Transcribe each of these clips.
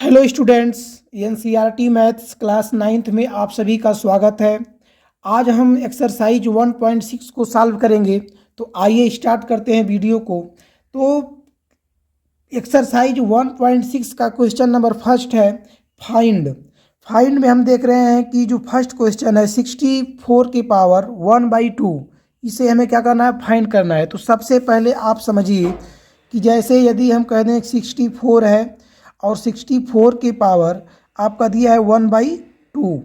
Hello students, NCERT maths class ninth में आप सभी का स्वागत है। आज हम एक्सरसाइज 1.6 को सॉल्व करेंगे। तो आइए स्टार्ट करते हैं वीडियो को। तो एक्सरसाइज 1.6 का क्वेश्चन नंबर फर्स्ट है फाइंड। फाइंड में हम देख रहे हैं कि जो फर्स्ट क्वेश्चन है 64 की पावर 1/2, इसे हमें क्या करना है, फाइंड करना है। तो सबसे पहले आप समझिए कि जैसे यदि हम कह दें 64 है और 64 की पावर आपका दिया है 1/2,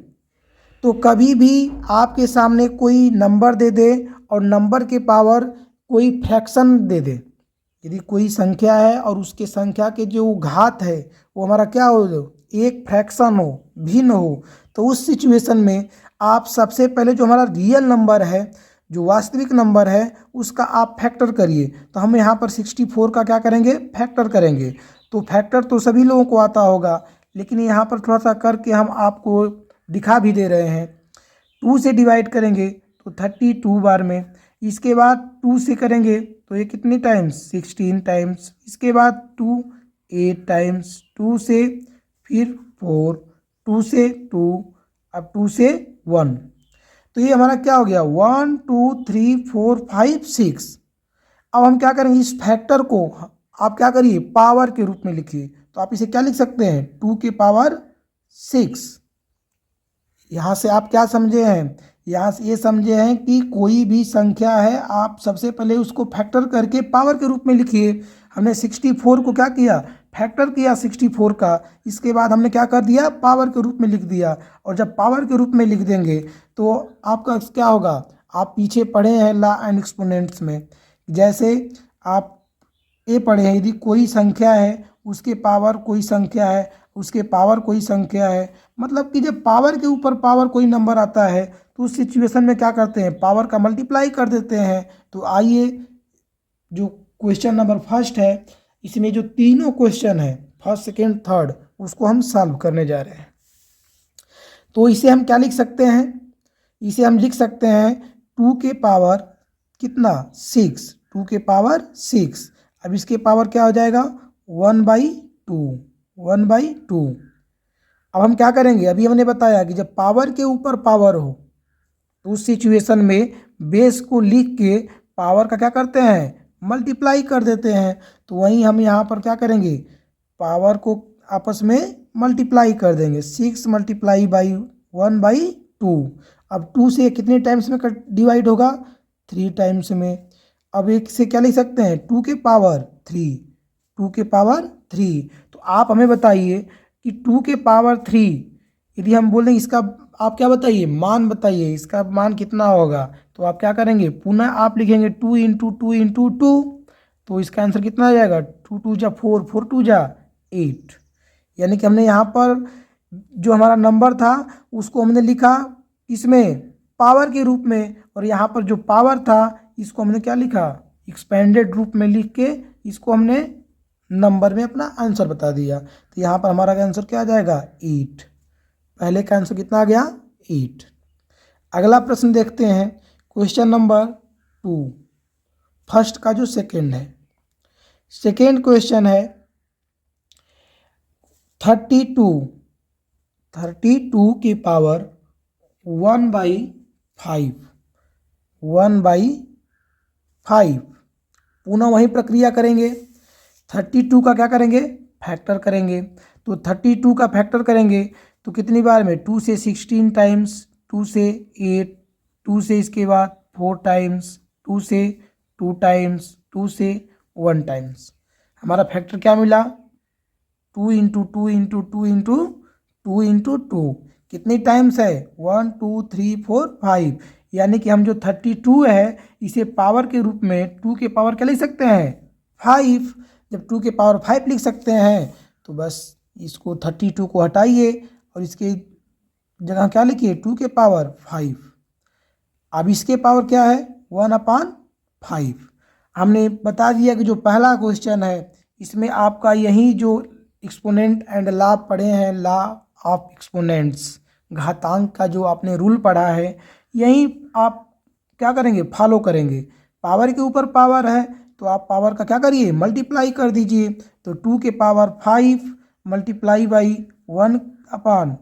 तो कभी भी आपके सामने कोई नंबर दे दे और नंबर के पावर कोई फ्रैक्शन दे दे, यदि कोई संख्या है और उसके संख्या के जो घात है वो हमारा क्या हो, एक फ्रैक्शन हो, भिन्न हो, तो उस सिचुएशन में आप सबसे पहले जो हमारा रियल नंबर है, जो वास्तविक नंबर है, उसका आप फैक्टर करिए। तो हम यहाँ पर 64 का क्या करेंगे, फैक्टर करेंगे। तो फैक्टर तो सभी लोगों को आता होगा, लेकिन यहाँ पर थोड़ा सा करके हम आपको दिखा भी दे रहे हैं। 2 से डिवाइड करेंगे तो 32 बार में, इसके बाद 2 से करेंगे तो ये कितनी टाइम्स, 16 टाइम्स, इसके बाद 2 8 टाइम्स, 2 से फिर 4, 2 से 2, अब 2 से 1। तो ये हमारा क्या हो गया, 1 2 3 4 5 6। अब हम क्या करेंगे, इस फैक्टर को आप क्या करिए, पावर के रूप में लिखिए। तो आप इसे क्या लिख सकते हैं, 2 की पावर 6। यहाँ से आप क्या समझे हैं, यहाँ से ये समझे हैं कि कोई भी संख्या है आप सबसे पहले उसको फैक्टर करके पावर के रूप में लिखिए। हमने 64 को क्या किया, फैक्टर किया 64 का, इसके बाद हमने क्या कर दिया, पावर के रूप में लिख दिया। और जब पावर के रूप में लिख देंगे तो आपका क्या होगा, आप पीछे पढ़े हैं ला एंड एक्सपोनेंट्स में, जैसे आप ये पढ़े हैं, यदि कोई संख्या है उसके पावर कोई संख्या है, उसके पावर कोई संख्या है, मतलब कि जब पावर के ऊपर पावर कोई नंबर आता है तो उस सिचुएशन में क्या करते हैं, पावर का मल्टीप्लाई कर देते हैं। तो आइए, जो क्वेश्चन नंबर फर्स्ट है, इसमें जो तीनों क्वेश्चन है, फर्स्ट सेकेंड थर्ड, उसको हम सॉल्व करने जा रहे हैं। तो इसे हम क्या लिख सकते हैं, इसे हम लिख सकते हैं 2 के पावर कितना, 6, 2 के पावर 6। अब इसके पावर क्या हो जाएगा, 1/2, 1/2। अब हम क्या करेंगे, अभी हमने बताया कि जब पावर के ऊपर पावर हो तो उस सिचुएशन में बेस को लिख के पावर का क्या करते हैं, मल्टीप्लाई कर देते हैं। तो वहीं हम यहाँ पर क्या करेंगे, पावर को आपस में मल्टीप्लाई कर देंगे, 6 मल्टीप्लाई बाई 1/2। अब 2 से कितने टाइम्स में डिवाइड होगा, 3 टाइम्स में। अब एक से क्या लिख सकते हैं, 2 के पावर 3, 2 के पावर 3। तो आप हमें बताइए कि 2 के पावर 3 यदि हम बोलें इसका, आप क्या बताइए, मान बताइए, इसका मान कितना होगा। तो आप क्या करेंगे, पुनः आप लिखेंगे 2 इंटू 2 इंटू 2। तो इसका आंसर कितना आ जाएगा, 2 2 जा 4, 4 2 जा 8। यानी कि हमने यहाँ पर जो हमारा नंबर था उसको हमने लिखा इसमें पावर के रूप में, और यहाँ पर जो पावर था इसको हमने क्या लिखा, एक्सपेंडेड रूप में लिख के इसको हमने नंबर में अपना आंसर बता दिया। तो यहाँ पर हमारा आंसर क्या आ जाएगा, 8। पहले का आंसर कितना आ गया, 8। अगला प्रश्न देखते हैं, क्वेश्चन नंबर 2, फर्स्ट का जो सेकंड है। सेकंड क्वेश्चन है 32, 32 की पावर 1/5, 1/5। पुनः वही प्रक्रिया करेंगे, 32 का क्या करेंगे, फैक्टर करेंगे। तो 32 का फैक्टर करेंगे तो कितनी बार में, 2 से 16 टाइम्स, 2 से 8, 2 से इसके बाद 4 टाइम्स, 2 से 2 टाइम्स, 2 से 1 टाइम्स। हमारा फैक्टर क्या मिला, 2 इंटू 2 इंटू 2 इंटू 2 इंटू 2। कितनी टाइम्स है, 1 2 3 4 5। यानी कि हम जो 32 है इसे पावर के रूप में 2 के पावर क्या लिख सकते हैं, 5। जब 2 के पावर 5 लिख सकते हैं तो बस इसको 32 को हटाइए और इसके जगह क्या लिखिए, 2 के पावर 5। अब इसके पावर क्या है, 1/5। हमने बता दिया कि जो पहला क्वेश्चन है इसमें आपका यही जो एक्सपोनेंट एंड लॉ पढ़े हैं, लॉ ऑफ एक्सपोनेंट्स, घातांक का जो आपने रूल पढ़ा है, यही आप क्या करेंगे, फॉलो करेंगे। पावर के ऊपर पावर है तो आप पावर का क्या करिए, मल्टीप्लाई कर दीजिए। तो 2 के पावर 5 मल्टीप्लाई बाई 1/5।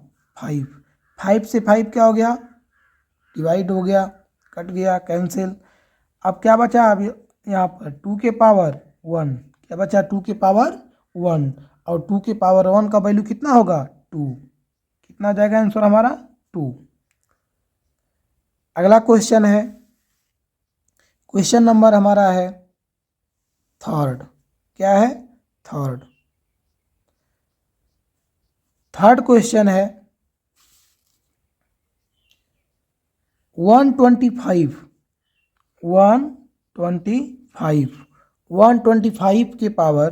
5 से 5 क्या हो गया, डिवाइड हो गया, कट गया, कैंसिल। अब क्या बचा, अब यहाँ पर 2 के पावर 1, क्या बचा 2 के पावर 1, और 2 के पावर 1 का वैल्यू कितना होगा 2, कितना आ जाएगा आंसर हमारा 2। अगला क्वेश्चन है, क्वेश्चन नंबर हमारा है थर्ड। क्या है, थर्ड। थर्ड क्वेश्चन है 125 के पावर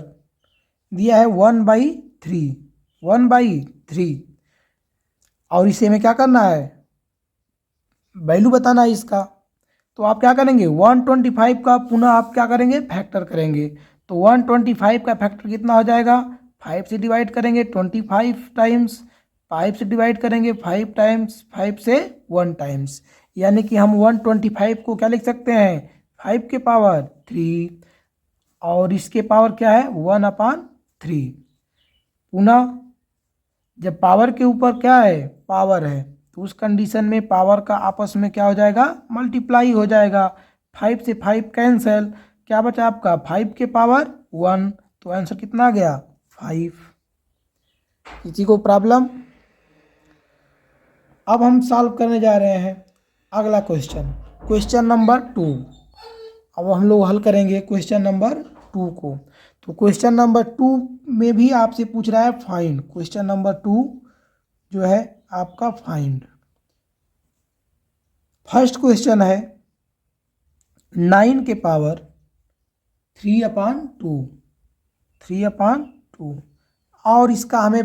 दिया है 1/3, 1/3, और इसे हमें क्या करना है, वैल्यू बताना है इसका। तो आप क्या करेंगे, 125 का पुनः आप क्या करेंगे, फैक्टर करेंगे। तो 125 का फैक्टर कितना हो जाएगा, 5 से डिवाइड करेंगे 25 टाइम्स, 5 से डिवाइड करेंगे 5 टाइम्स, 5 से 1 टाइम्स, यानी कि हम 125 को क्या लिख सकते हैं, 5 के पावर 3, और इसके पावर क्या है 1/3। पुनः जब पावर के ऊपर क्या है, पावर है, तो उस कंडीशन में पावर का आपस में क्या हो जाएगा, मल्टीप्लाई हो जाएगा। 5 से 5 कैंसिल, क्या बचा आपका 5 के पावर 1, तो आंसर कितना आ गया 5। किसी को प्रॉब्लम। अब हम सॉल्व करने जा रहे हैं अगला क्वेश्चन, क्वेश्चन नंबर 2। अब हम लोग हल करेंगे क्वेश्चन नंबर 2 को। तो क्वेश्चन नंबर 2 में भी आपसे पूछ रहा है फाइंड। क्वेश्चन नंबर 2 जो है आपका फाइंड। फर्स्ट क्वेश्चन है 9 के पावर 3/2, 3/2, और इसका हमें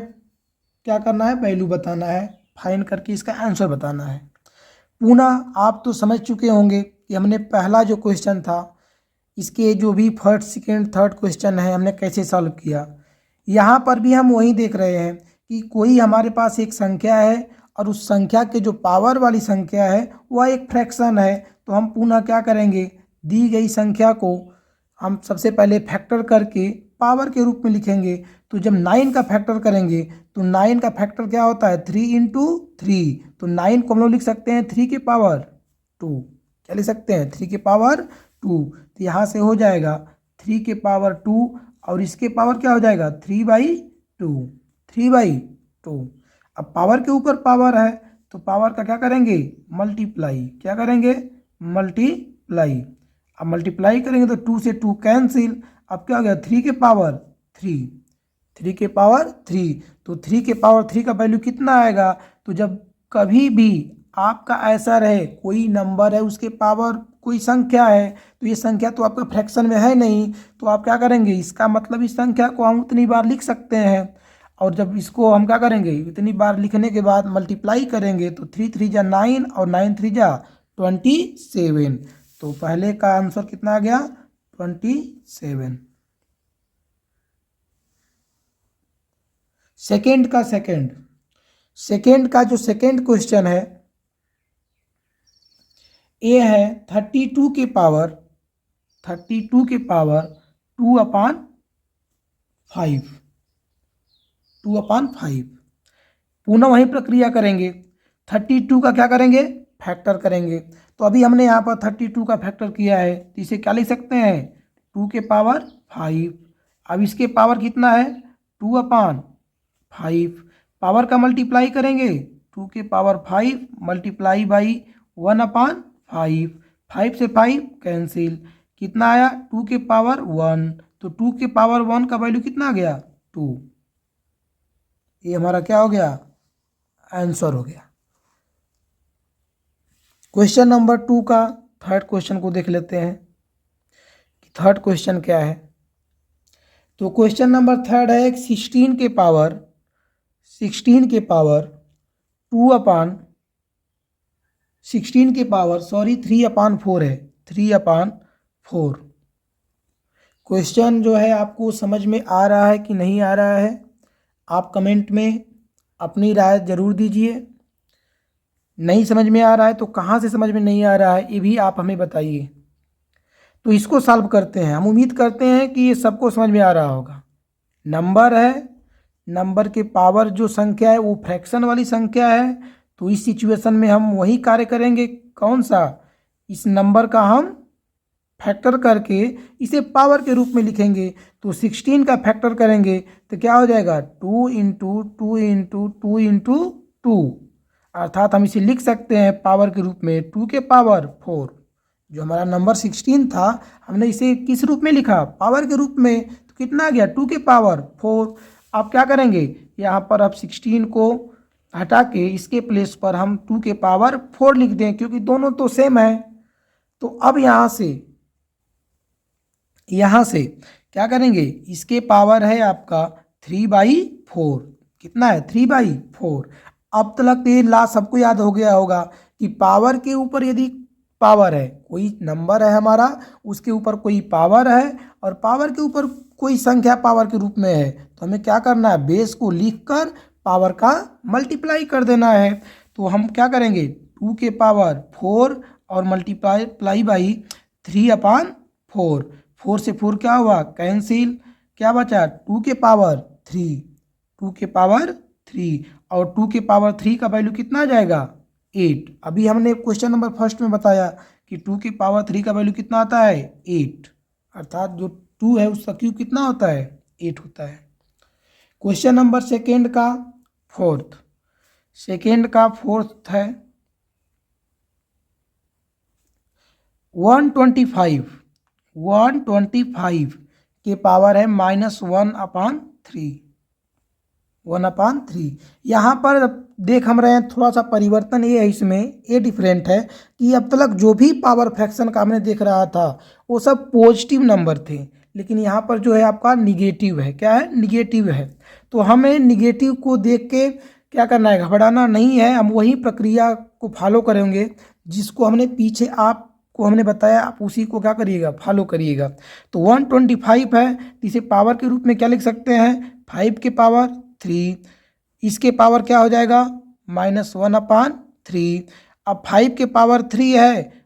क्या करना है, वैल्यू बताना है, फाइंड करके इसका आंसर बताना है। पुनः आप तो समझ चुके होंगे कि हमने पहला जो क्वेश्चन था, इसके जो भी फर्स्ट सेकेंड थर्ड क्वेश्चन है हमने कैसे सॉल्व किया। यहाँ पर भी हम वही देख रहे हैं कि कोई हमारे पास एक संख्या है और उस संख्या के जो पावर वाली संख्या है वह एक फ्रैक्शन है। तो हम पुनः क्या करेंगे, दी गई संख्या को हम सबसे पहले फैक्टर करके पावर के रूप में लिखेंगे। तो जब 9 का फैक्टर करेंगे तो 9 का फैक्टर क्या होता है 3 × 3, तो 9 को हम लोग लिख सकते हैं 3 के पावर 2। क्या लिख सकते हैं 3 के पावर 2। तो यहाँ से हो जाएगा 3 के पावर 2, और इसके पावर क्या हो जाएगा 3/2, 3/2। अब पावर के ऊपर पावर है तो पावर का क्या करेंगे, मल्टीप्लाई। क्या करेंगे, मल्टीप्लाई। अब मल्टीप्लाई करेंगे तो 2 से 2 कैंसिल। अब क्या हो गया 3 के पावर 3, 3 के पावर 3। तो 3 के पावर 3 का वैल्यू कितना आएगा। तो जब कभी भी आपका ऐसा रहे, कोई नंबर है उसके पावर कोई संख्या है, तो ये संख्या तो आपका फ्रैक्शन में है नहीं, तो आप क्या करेंगे, इसका मतलब इस संख्या को हम उतनी बार लिख सकते हैं। और जब इसको हम क्या करेंगे, इतनी बार लिखने के बाद मल्टीप्लाई करेंगे तो 3 3 जा 9 और 9 3 जा 27। तो पहले का आंसर कितना आ गया 27। सेकेंड का जो सेकेंड क्वेश्चन है ये है 32 के पावर 2/5, 2/5। पुनः वही प्रक्रिया करेंगे, 32 का क्या करेंगे, फैक्टर करेंगे। तो अभी हमने यहाँ पर 32 का फैक्टर किया है, तो इसे क्या लिख सकते हैं 2 के पावर 5। अब इसके पावर कितना है 2/5। पावर का मल्टीप्लाई करेंगे 2 के पावर 5 मल्टीप्लाई बाई 1/5। 5 से 5 कैंसिल, कितना आया 2 के पावर 1। तो 2 के पावर 1 का वैल्यू कितना आ गया 2। ये हमारा क्या हो गया, आंसर हो गया। क्वेश्चन नंबर 2 का थर्ड क्वेश्चन को देख लेते हैं कि थर्ड क्वेश्चन क्या है। तो क्वेश्चन नंबर थर्ड है 16 के पावर 3/4 है, 3/4। क्वेश्चन जो है आपको समझ में आ रहा है कि नहीं आ रहा है, आप कमेंट में अपनी राय ज़रूर दीजिए। नहीं समझ में आ रहा है तो कहाँ से समझ में नहीं आ रहा है ये भी आप हमें बताइए। तो इसको सॉल्व करते हैं। हम उम्मीद करते हैं कि ये सबको समझ में आ रहा होगा। नंबर है नंबर के पावर जो संख्या है वो फ्रैक्शन वाली संख्या है, तो इस सिचुएशन में हम वही कार्य करेंगे। कौन सा? इस नंबर का हम फैक्टर करके इसे पावर के रूप में लिखेंगे। तो 16 का फैक्टर करेंगे तो क्या हो जाएगा? 2 इंटू 2 इंटू 2 इंटू 2, अर्थात हम इसे लिख सकते हैं पावर के रूप में 2 के पावर 4। जो हमारा नंबर 16 था हमने इसे किस रूप में लिखा? पावर के रूप में। तो कितना आ गया? 2 के पावर 4। अब क्या करेंगे? यहाँ पर अब 16 को हटा के इसके प्लेस पर हम 2 के पावर 4 लिख दें, क्योंकि दोनों तो सेम है। तो अब यहाँ से क्या करेंगे? इसके पावर है आपका 3/4। कितना है? 3/4। अब तक तो ये सबको याद हो गया होगा कि पावर के ऊपर यदि पावर है, कोई नंबर है हमारा, उसके ऊपर कोई पावर है और पावर के ऊपर कोई संख्या पावर के रूप में है, तो हमें क्या करना है? बेस को लिखकर पावर का मल्टीप्लाई कर देना है। तो हम क्या करेंगे? 2 के पावर 4 और मल्टीप्लाई बाई 3/4। 4 से 4 क्या हुआ? कैंसिल। क्या बचा? 2 के पावर 3। 2 के पावर 3 और 2 के पावर 3 का वैल्यू कितना आ जाएगा? 8। अभी हमने क्वेश्चन नंबर फर्स्ट में बताया कि 2 के पावर 3 का वैल्यू कितना आता है? 8। अर्थात जो 2 है उसका क्यूब कितना होता है? 8 होता है। क्वेश्चन नंबर सेकेंड का फोर्थ है 125 के पावर है -1/3। यहाँ पर देख हम रहे हैं थोड़ा सा परिवर्तन ये है, इसमें ये डिफरेंट है कि अब तक जो भी पावर फ्रैक्शन का हमने देख रहा था वो सब पॉजिटिव नंबर थे, लेकिन यहाँ पर जो है आपका निगेटिव है। क्या है? निगेटिव है। तो हमें निगेटिव को देख के क्या करना है? घबराना नहीं है। हम वही प्रक्रिया को फॉलो करेंगे जिसको हमने पीछे आपको हमने बताया, आप उसी को क्या करिएगा? फॉलो करिएगा। तो 125 है, इसे पावर के रूप में क्या लिख सकते हैं? 5 के पावर 3। इसके पावर क्या हो जाएगा? -1/3। अब 5 के पावर 3 है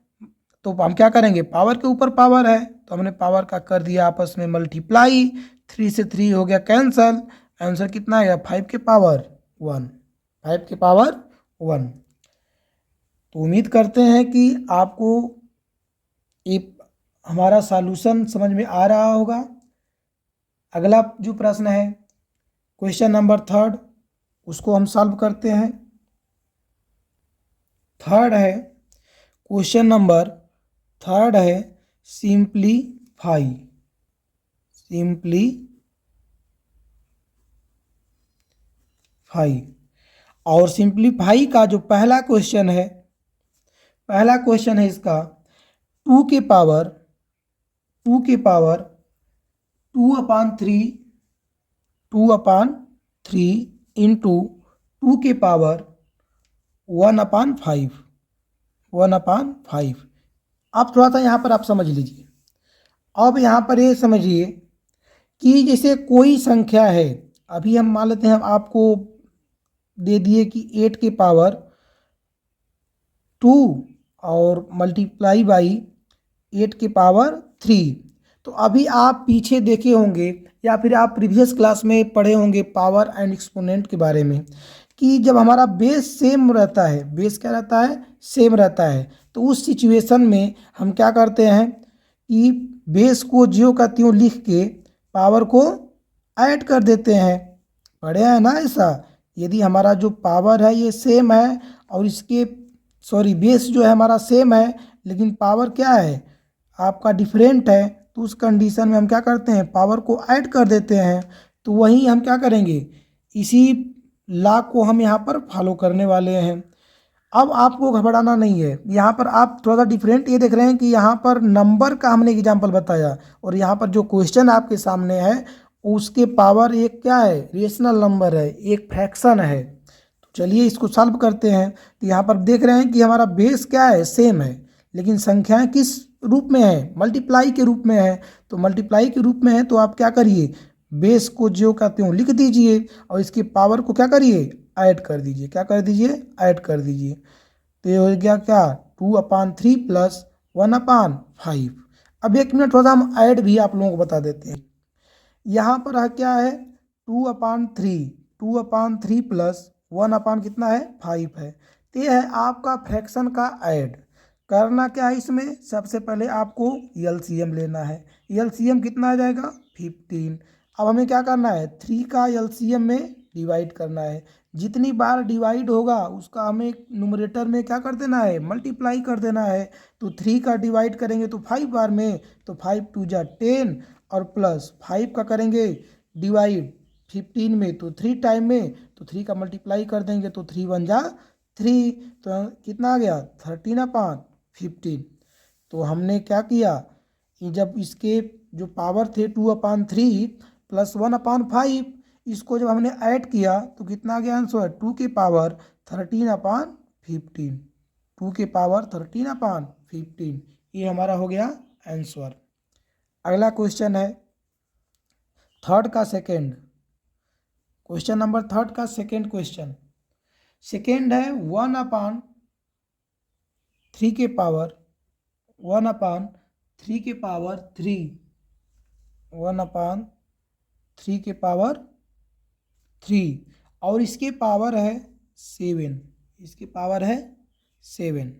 तो हम क्या करेंगे? पावर के ऊपर पावर है तो हमने पावर का कर दिया आपस में मल्टीप्लाई। 3 से 3 हो गया कैंसल। आंसर कितना आएगा? 5 के पावर 1। 5 के पावर 1। तो उम्मीद करते हैं कि आपको ये हमारा सॉल्यूशन समझ में आ रहा होगा। अगला जो प्रश्न है क्वेश्चन नंबर थर्ड, उसको हम सॉल्व करते हैं। थर्ड है क्वेश्चन नंबर थर्ड है सिंप्लीफाई। और सिंप्लीफाई का जो पहला क्वेश्चन है इसका 2 के पावर 2/3 इंटू 2 के पावर 1/5। अब थोड़ा सा यहाँ पर आप समझ लीजिए। अब यहाँ पर ये समझिए कि जैसे कोई संख्या है, अभी हम मान लेते हैं, हम आपको दे दिए कि 8 के पावर 2 और मल्टीप्लाई बाई 8 के पावर 3। तो अभी आप पीछे देखे होंगे या फिर आप प्रीवियस क्लास में पढ़े होंगे पावर एंड एक्सपोनेंट के बारे में कि जब हमारा बेस सेम रहता है, बेस क्या रहता है? सेम रहता है, तो उस सिचुएशन में हम क्या करते हैं कि बेस को ज्यों का त्यों लिख के पावर को ऐड कर देते हैं। पढ़े हैं ना ऐसा? यदि हमारा जो पावर है ये सेम है और इसके बेस जो है हमारा सेम है, लेकिन पावर क्या है आपका डिफरेंट है, तो उस कंडीशन में हम क्या करते हैं? पावर को ऐड कर देते हैं। तो वही हम क्या करेंगे? इसी लॉ को हम यहाँ पर फॉलो करने वाले हैं। अब आपको घबराना नहीं है। यहाँ पर आप थोड़ा सा डिफरेंट ये देख रहे हैं कि यहाँ पर नंबर का हमने एग्जाम्पल बताया और यहाँ पर जो क्वेश्चन आपके सामने है उसके पावर एक क्या है? रेशनल नंबर है, एक फ्रैक्शन है। तो चलिए इसको सॉल्व करते हैं। तो यहाँ पर देख रहे हैं कि हमारा बेस क्या है? सेम है, लेकिन संख्याएं किस रूप में है? मल्टीप्लाई के रूप में है। तो मल्टीप्लाई के रूप में है तो आप क्या करिए? बेस को ज्यों का त्यों लिख दीजिए और इसके पावर को क्या करिए? ऐड कर दीजिए। क्या कर दीजिए? ऐड कर दीजिए। तो ये हो गया क्या? 2/3 प्लस 1/5। अब 1 मिनट थोड़ा सा हम ऐड भी आप लोगों को बता देते हैं। यहाँ पर क्या है? 2/3, 2/3 प्लस 1 कितना है 5 है। तो ये है आपका फ्रैक्शन का ऐड। करना क्या है इसमें, सबसे पहले आपको एलसीएम लेना है। एलसीएम कितना आ जाएगा 15। अब हमें क्या करना है 3 का एलसीएम में डिवाइड करना है। जितनी बार डिवाइड होगा उसका हमें न्यूमरेटर में क्या कर देना है मल्टीप्लाई कर देना है। तो 3 का डिवाइड करेंगे तो 5 बार में, तो 5 2 जा 10 और प्लस 5 का करेंगे डिवाइड 15 में तो 3 टाइम में, तो 3 का मल्टीप्लाई कर देंगे तो 3 1 जा 3, तो कितना आ गया 13/15। तो हमने क्या किया कि जब इसके जो पावर थे 2/3 प्लस 1/5, इसको जब हमने ऐड किया तो कितना आ गया आंसर 2 की पावर 13/15, 2 की पावर 13/15। ये हमारा हो गया आंसर। अगला क्वेश्चन है थर्ड का सेकेंड, क्वेश्चन नंबर थर्ड का सेकेंड क्वेश्चन। सेकेंड है 1/3 के पावर 1/3 के पावर 3, 1/3 के पावर 3 और इसके पावर है 7, इसके पावर है 7।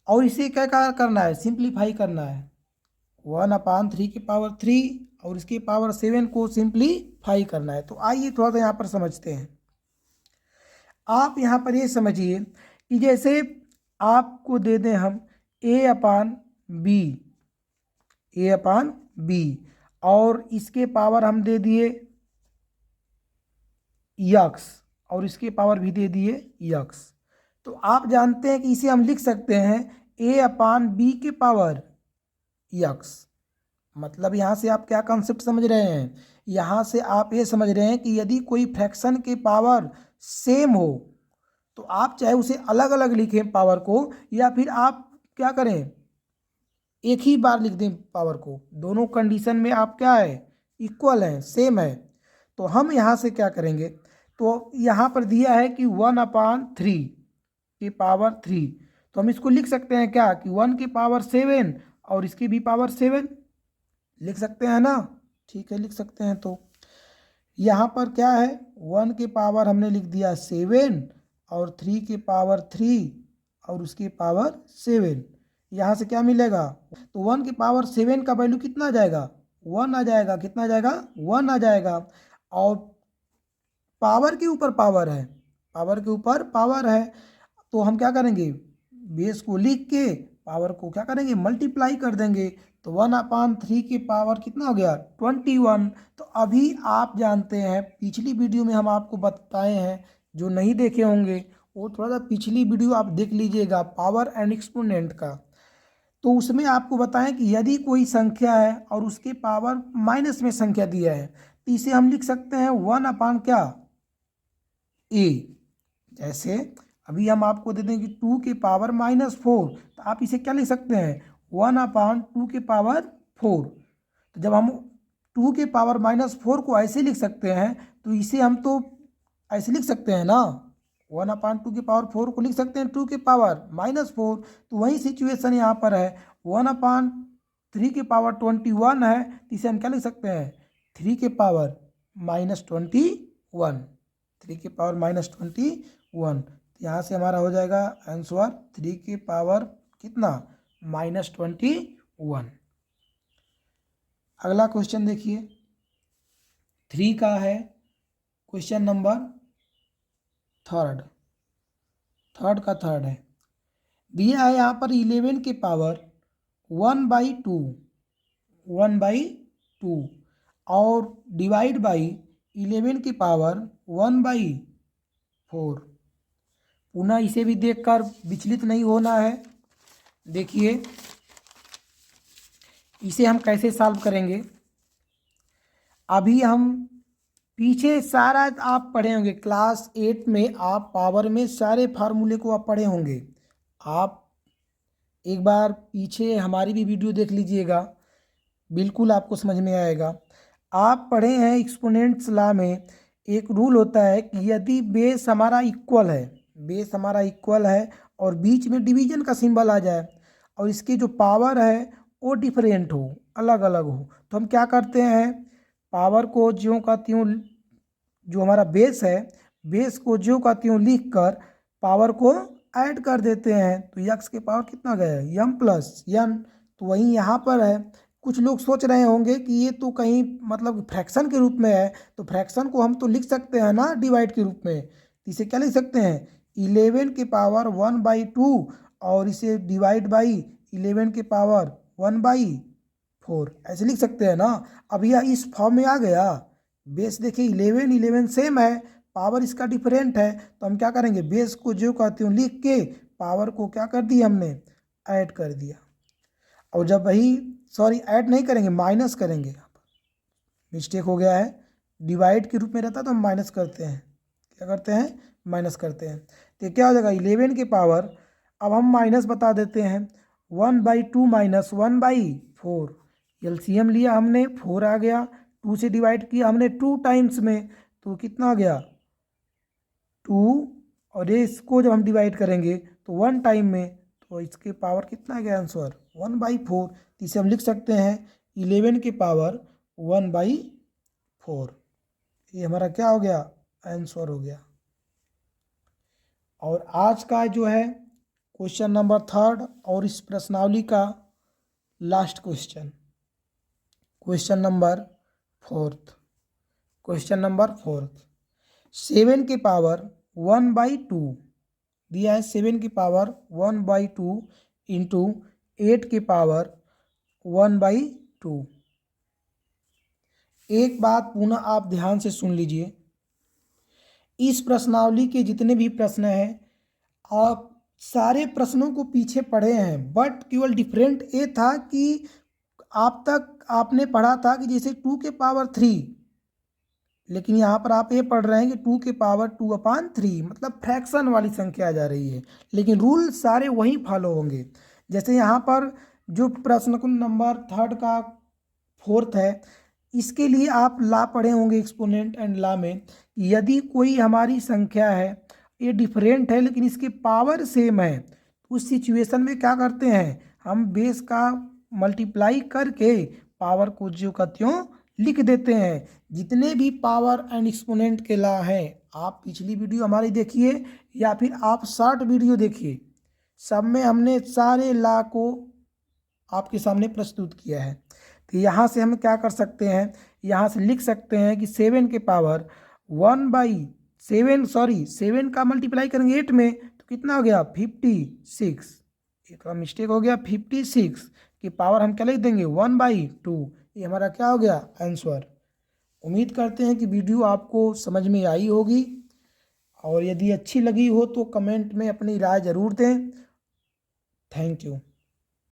और इसे क्या करना है सिंप्लीफाई करना है। 1/3 के पावर 3 और इसके पावर 7 को सिंप्लीफाई करना है। तो आइए थोड़ा सा यहाँ पर समझते हैं। आप यहाँ पर ये समझिए कि जैसे आपको दे दें हम a/b और इसके पावर हम दे दिए यक्स और इसके पावर भी दे दिए यक्स। तो आप जानते हैं कि इसे हम लिख सकते हैं a/b के पावर यक्स। मतलब यहाँ से आप क्या कॉन्सेप्ट समझ रहे हैं, यहाँ से आप ये समझ रहे हैं कि यदि कोई फ्रैक्शन के पावर सेम हो तो आप चाहे उसे अलग अलग लिखें पावर को, या फिर आप क्या करें एक ही बार लिख दें पावर को। दोनों कंडीशन में आप क्या है इक्वल है सेम है। तो हम यहाँ से क्या करेंगे, तो यहाँ पर दिया है कि 1/3 की पावर 3, तो हम इसको लिख सकते हैं क्या कि 1 की पावर 7 और इसकी भी पावर 7 लिख सकते हैं ना। ठीक है लिख सकते हैं। तो यहाँ पर क्या है 1 की पावर हमने लिख दिया 7 और 3 की पावर 3 और उसकी पावर 7। यहाँ से क्या मिलेगा, तो 1 की पावर 7 का वैल्यू कितना आ जाएगा 1 आ जाएगा। कितना आ जाएगा 1 आ जाएगा। और पावर के ऊपर पावर है, पावर के ऊपर पावर है, तो हम क्या करेंगे बेस को लिख के पावर को क्या करेंगे मल्टीप्लाई कर देंगे। तो 1/3 की पावर कितना हो गया 21। तो अभी आप जानते हैं पिछली वीडियो में हम आपको बताए हैं, जो नहीं देखे होंगे वो थोड़ा सा पिछली वीडियो आप देख लीजिएगा पावर एंड एक्सपोनेंट का। तो उसमें आपको बताएं कि यदि कोई संख्या है और उसके पावर माइनस में संख्या दिया है तो इसे हम लिख सकते हैं 1 क्या a। जैसे अभी हम आपको दे दें कि 2 की पावर -4, तो आप इसे क्या लिख सकते हैं 1/2 की पावर 4। तो जब हम 2 के पावर -4 को ऐसे लिख सकते हैं तो इसे हम तो ऐसे लिख सकते हैं ना 1/2 की पावर 4 को लिख सकते हैं 2 की पावर -4। तो वही सिचुएशन यहाँ पर है 1/3 की पावर 21 है, तो इसे हम क्या लिख सकते हैं 3 के पावर -21, 3 की पावर -21। यहाँ से हमारा हो जाएगा आंसर 3 की पावर कितना -21। अगला क्वेश्चन देखिए 3 का है क्वेश्चन नंबर थर्ड का थर्ड है। दिया है यहाँ पर 11 की पावर 1/2 और डिवाइड बाई 11 की पावर 1/4। पुनः इसे भी देखकर विचलित नहीं होना है। देखिए इसे हम कैसे सॉल्व करेंगे। अभी हम पीछे सारा आप पढ़े होंगे क्लास 8 में, आप पावर में सारे फार्मूले को आप पढ़े होंगे। आप एक बार पीछे हमारी भी वीडियो देख लीजिएगा, बिल्कुल आपको समझ में आएगा। आप पढ़े हैं एक्सपोनेंट्स लॉ में एक रूल होता है कि यदि बेस हमारा इक्वल है, बेस हमारा इक्वल है और बीच में डिवीजन का सिंबल आ जाए और इसकी जो पावर है वो डिफरेंट हो, अलग अलग हो, तो हम क्या करते हैं पावर को ज्यों का त्यों, जो हमारा बेस है, बेस को ज्यों का त्यों लिख कर पावर को ऐड कर देते हैं। तो यक्स के पावर कितना गया, यम प्लस यन। तो वहीं यहाँ पर है, कुछ लोग सोच रहे होंगे कि ये तो कहीं मतलब फ्रैक्शन के रूप में है, तो फ्रैक्शन को हम तो लिख सकते हैं ना डिवाइड के रूप में। तो इसे क्या लिख सकते हैं, 11 के पावर 1/2 और इसे डिवाइड बाई 11 के पावर 1/4, ऐसे लिख सकते हैं ना। अब यह इस फॉर्म में आ गया। बेस देखिए 11 11 सेम है, पावर इसका डिफरेंट है, तो हम क्या करेंगे, बेस को जो कहते हो लिख के पावर को क्या कर दिया हमने, ऐड कर दिया। और जब वही, सॉरी ऐड नहीं करेंगे, माइनस करेंगे, यहाँ पर मिस्टेक हो गया है, डिवाइड के रूप में रहता तो हम माइनस करते हैं, क्या करते हैं, माइनस करते हैं। तो क्या हो जाएगा 11 के पावर, अब हम माइनस बता देते हैं, 1/2 माइनस 1/4, एलसीएम लिया हमने, 4 आ गया, 2 से डिवाइड किया हमने 2 टाइम्स में, तो कितना आ गया 2, और ये इसको जब हम डिवाइड करेंगे तो 1 टाइम में, तो इसके पावर कितना आ गया आंसर 1/4। तो इसे हम लिख सकते हैं 11 के पावर 1/4। ये हमारा क्या हो गया, आंसर हो गया। और आज का जो है क्वेश्चन नंबर 3 और इस प्रश्नावली का last question, question number 4। Question number 4, 7 के पावर 1/2 दिया है, 7 की पावर 1/2 इंटू 8 की पावर 1/2। एक बात पुनः आप ध्यान से सुन लीजिए, इस प्रश्नावली के जितने भी प्रश्न हैं आप सारे प्रश्नों को पीछे पढ़े हैं, बट केवल डिफरेंट ये था कि आप तक आपने पढ़ा था कि जैसे 2 के पावर 3, लेकिन यहाँ पर आप ये पढ़ रहे हैं कि 2 के पावर 2/3, मतलब फ्रैक्शन वाली संख्या आ जा रही है, लेकिन रूल सारे वही फॉलो होंगे। जैसे यहाँ पर जो प्रश्न नंबर 3 का 4th है, इसके लिए आप ला पढ़े होंगे एक्सपोनेंट एंड ला में, यदि कोई हमारी संख्या है ये डिफरेंट है लेकिन इसके पावर सेम है, उस सिचुएशन में क्या करते हैं, हम बेस का मल्टीप्लाई करके पावर को ज्यों का त्यों लिख देते हैं। जितने भी पावर एंड एक्सपोनेंट के ला हैं, आप पिछली वीडियो हमारी देखिए या फिर आप शॉर्ट वीडियो देखिए, सब में हमने सारे ला को आपके सामने प्रस्तुत किया है। तो यहाँ से हम क्या कर सकते हैं, यहाँ से लिख सकते हैं कि 7 के पावर 7 का मल्टीप्लाई करेंगे 8 में तो कितना हो गया 56, ये थोड़ा मिस्टेक हो गया, 56 की पावर हम क्या लिख देंगे 1/2। ये हमारा क्या हो गया आंसर। उम्मीद करते हैं कि वीडियो आपको समझ में आई होगी, और यदि अच्छी लगी हो तो कमेंट में अपनी राय ज़रूर दें। Thank you.